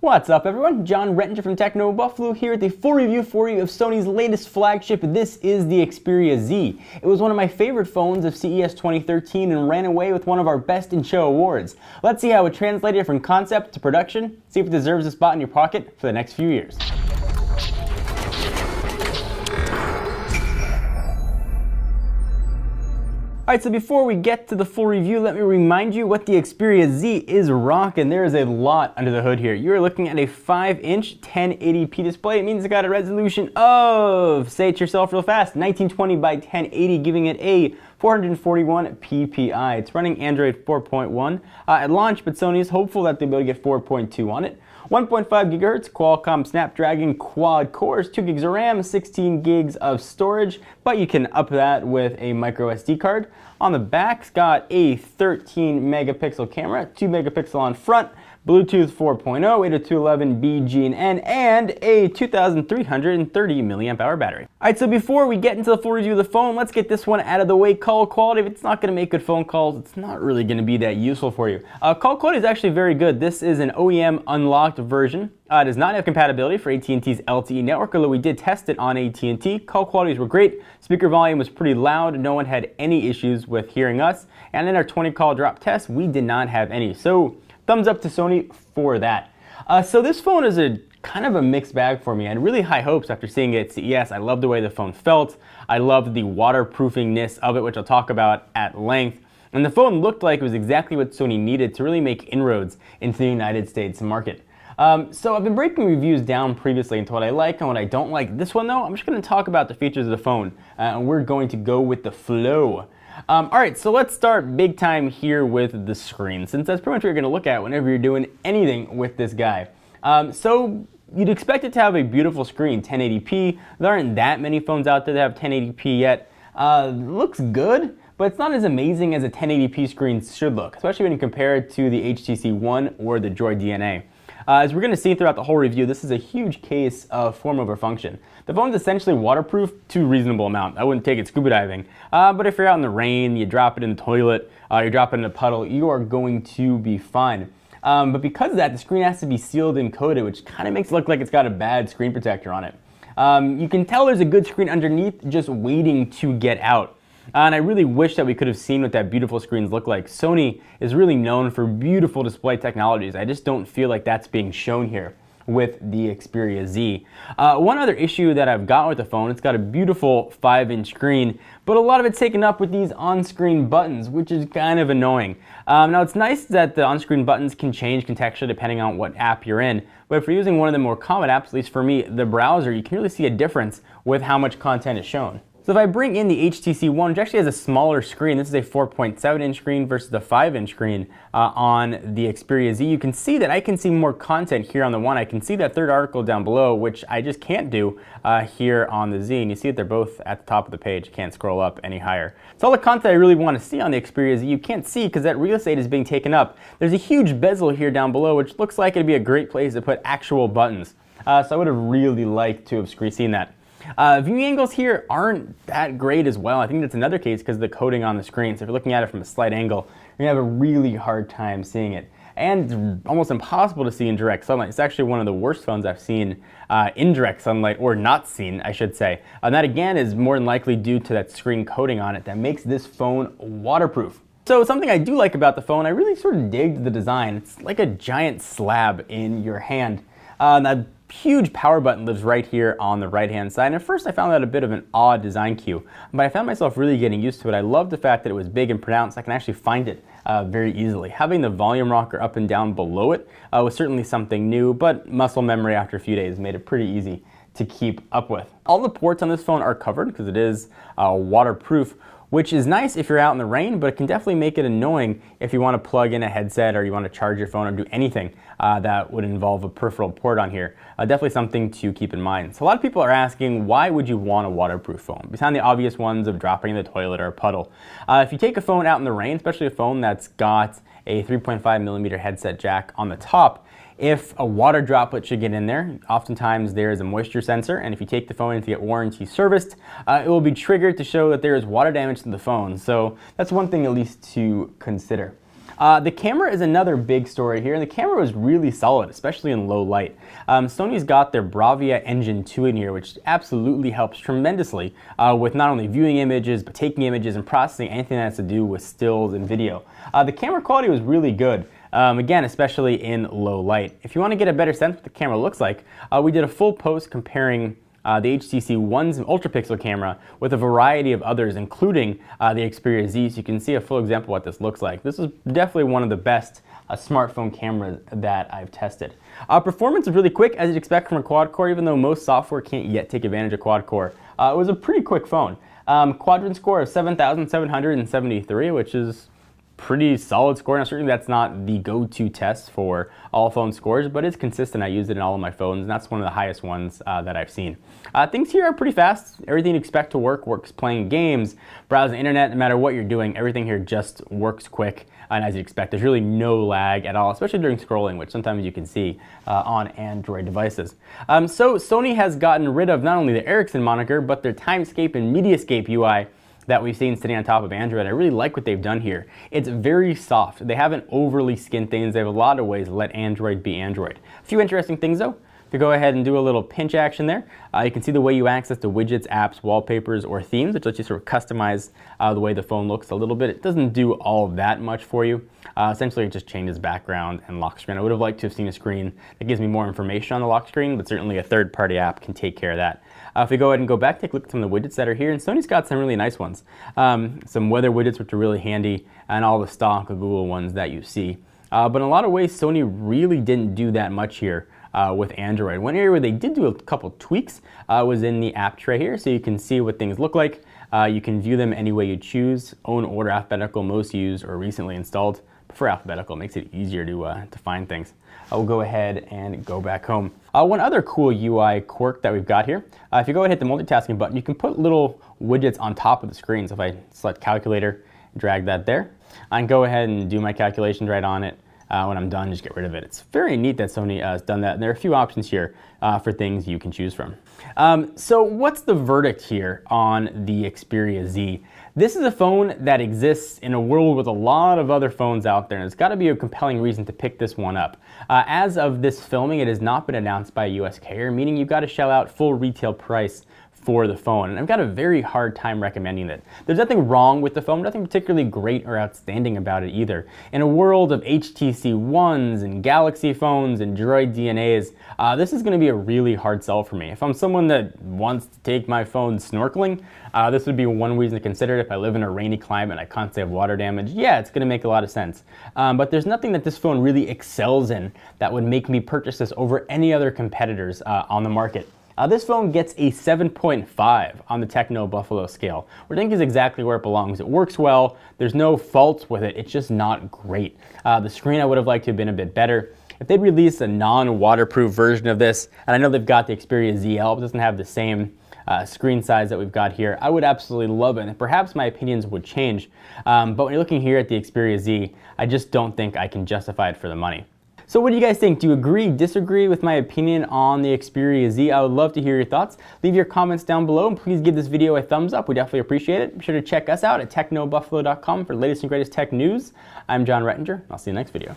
What's up everyone, John Rettinger from Techno Buffalo here with a full review for you of Sony's latest flagship. This is the Xperia Z. It was one of my favorite phones of CES 2013 and ran away with one of our Best in Show awards. Let's see how it translated from concept to production, see if it deserves a spot in your pocket for the next few years. Alright, so before we get to the full review, let me remind you what the Xperia Z is rocking. There is a lot under the hood here. You're looking at a 5-inch 1080p display. It means it's got a resolution of, say it yourself real fast, 1920 by 1080, giving it a 441 ppi. It's running Android 4.1 at launch, but Sony is hopeful that they'll be able to get 4.2 on it. 1.5 gigahertz Qualcomm Snapdragon quad cores, 2 gigs of RAM, 16 gigs of storage, but you can up that with a micro SD card. On the back, it's got a 13 megapixel camera, 2 megapixel on front, Bluetooth 4.0, 802.11 BGN, and a 2,330 milliamp hour battery. Alright, so before we get into the full review of the phone, let's get this one out of the way. Call quality, if it's not going to make good phone calls, it's not really going to be that useful for you. Call quality is actually very good. This is an OEM unlocked version. It does not have compatibility for AT&T's LTE network, although we did test it on AT&T. Call qualities were great. Speaker volume was pretty loud. No one had any issues with hearing us. And in our 20 call drop test, we did not have any. So thumbs up to Sony for that. So this phone is a kind of a mixed bag for me. I had really high hopes after seeing it at CES. I loved the way the phone felt. I loved the waterproofingness of it, which I'll talk about at length. And the phone looked like it was exactly what Sony needed to really make inroads into the United States market. So I've been breaking reviews down previously into what I like and what I don't like. This one though, I'm just going to talk about the features of the phone, and we're going to go with the flow. Alright, so let's start big time here with the screen, since that's pretty much what you're going to look at whenever you're doing anything with this guy. So you'd expect it to have a beautiful screen, 1080p. There aren't that many phones out there that have 1080p yet. Looks good, but it's not as amazing as a 1080p screen should look, especially when you compare it to the HTC One or the Droid DNA. As we're going to see throughout the whole review, this is a huge case of form over function. The phone's essentially waterproof to a reasonable amount. I wouldn't take it scuba diving. But if you're out in the rain, you drop it in the toilet, you drop it in a puddle, you are going to be fine. But because of that, the screen has to be sealed and coated, which kind of makes it look like it's got a bad screen protector on it. You can tell there's a good screen underneath just waiting to get out. And I really wish that we could have seen what that beautiful screens look like. Sony is really known for beautiful display technologies. I just don't feel like that's being shown here with the Xperia Z. One other issue that I've got with the phone, it's got a beautiful 5-inch screen, but a lot of it's taken up with these on-screen buttons, which is kind of annoying. Now it's nice that the on-screen buttons can change contextually depending on what app you're in, but if you're using one of the more common apps, at least for me, the browser, you can really see a difference with how much content is shown. So if I bring in the HTC One, which actually has a smaller screen, this is a 4.7-inch screen versus the 5-inch screen on the Xperia Z, you can see that I can see more content here on the One. I can see that third article down below, which I just can't do here on the Z. And you see that they're both at the top of the page. You can't scroll up any higher. So all the content I really want to see on the Xperia Z, you can't see because that real estate is being taken up. There's a huge bezel here down below, which looks like it'd be a great place to put actual buttons. So I would have really liked to have seen that. Viewing angles here aren't that great as well. I think that's another case because of the coating on the screen. So if you're looking at it from a slight angle, you're going to have a really hard time seeing it. And it's almost impossible to see in direct sunlight. It's actually one of the worst phones I've seen in direct sunlight, or not seen, I should say. And that again is more than likely due to that screen coating on it that makes this phone waterproof. So something I do like about the phone, I really sort of dig the design. It's like a giant slab in your hand. That huge power button lives right here on the right hand side, and at first I found that a bit of an odd design cue, but I found myself really getting used to it. I love the fact that it was big and pronounced. I can actually find it very easily. Having the volume rocker up and down below it was certainly something new, but muscle memory after a few days made it pretty easy to keep up with. All the ports on this phone are covered because it is waterproof, which is nice if you're out in the rain, but it can definitely make it annoying if you want to plug in a headset or you want to charge your phone or do anything that would involve a peripheral port on here. Definitely something to keep in mind. So a lot of people are asking, why would you want a waterproof phone? Besides the obvious ones of dropping in the toilet or a puddle. If you take a phone out in the rain, especially a phone that's got a 3.5mm headset jack on the top, if a water droplet should get in there, oftentimes there is a moisture sensor, and if you take the phone in to get warranty serviced, it will be triggered to show that there is water damage to the phone. So that's one thing at least to consider. The camera is another big story here, and the camera was really solid, especially in low light. Sony's got their Bravia Engine 2 in here, which absolutely helps tremendously with not only viewing images, but taking images and processing anything that has to do with stills and video. The camera quality was really good. Again, especially in low light. If you want to get a better sense of what the camera looks like, we did a full post comparing the HTC One's Ultra Pixel camera with a variety of others, including the Xperia Z, so you can see a full example of what this looks like. This is definitely one of the best smartphone cameras that I've tested. Performance is really quick, as you'd expect from a quad-core, even though most software can't yet take advantage of quad-core. It was a pretty quick phone. Quadrant score of 7,773, which is pretty solid score. Now certainly that's not the go-to test for all phone scores, but it's consistent. I use it in all of my phones, and that's one of the highest ones that I've seen. Things here are pretty fast. Everything you expect to works playing games, browsing the internet, no matter what you're doing, everything here just works quick. And as you expect, there's really no lag at all, especially during scrolling, which sometimes you can see on Android devices. So Sony has gotten rid of not only the Ericsson moniker, but their Timescape and Mediascape UI that we've seen sitting on top of Android. I really like what they've done here. It's very soft. They haven't overly skinned things. They have a lot of ways to let Android be Android. A few interesting things though. If you go ahead and do a little pinch action there, you can see the way you access the widgets, apps, wallpapers, or themes, which lets you sort of customize the way the phone looks a little bit. It doesn't do all of that much for you. Essentially, it just changes background and lock screen. I would have liked to have seen a screen that gives me more information on the lock screen, but certainly a third-party app can take care of that. If we go ahead and go back, take a look at some of the widgets that are here, and Sony's got some really nice ones. Some weather widgets, which are really handy, and all the stock Google ones that you see. But in a lot of ways, Sony really didn't do that much here with Android. One area where they did do a couple tweaks was in the app tray here, so you can see what things look like. You can view them any way you choose, own, order, alphabetical, most used, or recently installed. Prefer alphabetical, makes it easier to find things. I'll go ahead and go back home. One other cool UI quirk that we've got here, if you go ahead and hit the multitasking button, you can put little widgets on top of the screen. So if I select calculator, drag that there, I can go ahead and do my calculations right on it. When I'm done, just get rid of it. It's very neat that Sony has done that. And there are a few options here for things you can choose from. So what's the verdict here on the Xperia Z? This is a phone that exists in a world with a lot of other phones out there, and it's got to be a compelling reason to pick this one up. As of this filming, it has not been announced by a US carrier, meaning you've got to shell out full retail price for the phone, and I've got a very hard time recommending it. There's nothing wrong with the phone, nothing particularly great or outstanding about it either. In a world of HTC Ones and Galaxy phones and Droid DNAs, this is going to be a really hard sell for me. If I'm someone that wants to take my phone snorkeling, this would be one reason to consider it. If I live in a rainy climate and I constantly have water damage, yeah, it's going to make a lot of sense. But there's nothing that this phone really excels in that would make me purchase this over any other competitors on the market. This phone gets a 7.5 on the Techno Buffalo scale, which I think is exactly where it belongs. It works well, there's no faults with it, it's just not great. The screen I would have liked to have been a bit better. If they'd released a non-waterproof version of this, and I know they've got the Xperia ZL, but it doesn't have the same screen size that we've got here, I would absolutely love it, and perhaps my opinions would change. But when you're looking here at the Xperia Z, I just don't think I can justify it for the money. So what do you guys think? Do you agree, disagree with my opinion on the Xperia Z? I would love to hear your thoughts. Leave your comments down below, and please give this video a thumbs up. We definitely appreciate it. Be sure to check us out at technobuffalo.com for the latest and greatest tech news. I'm John Rettinger. I'll see you in the next video.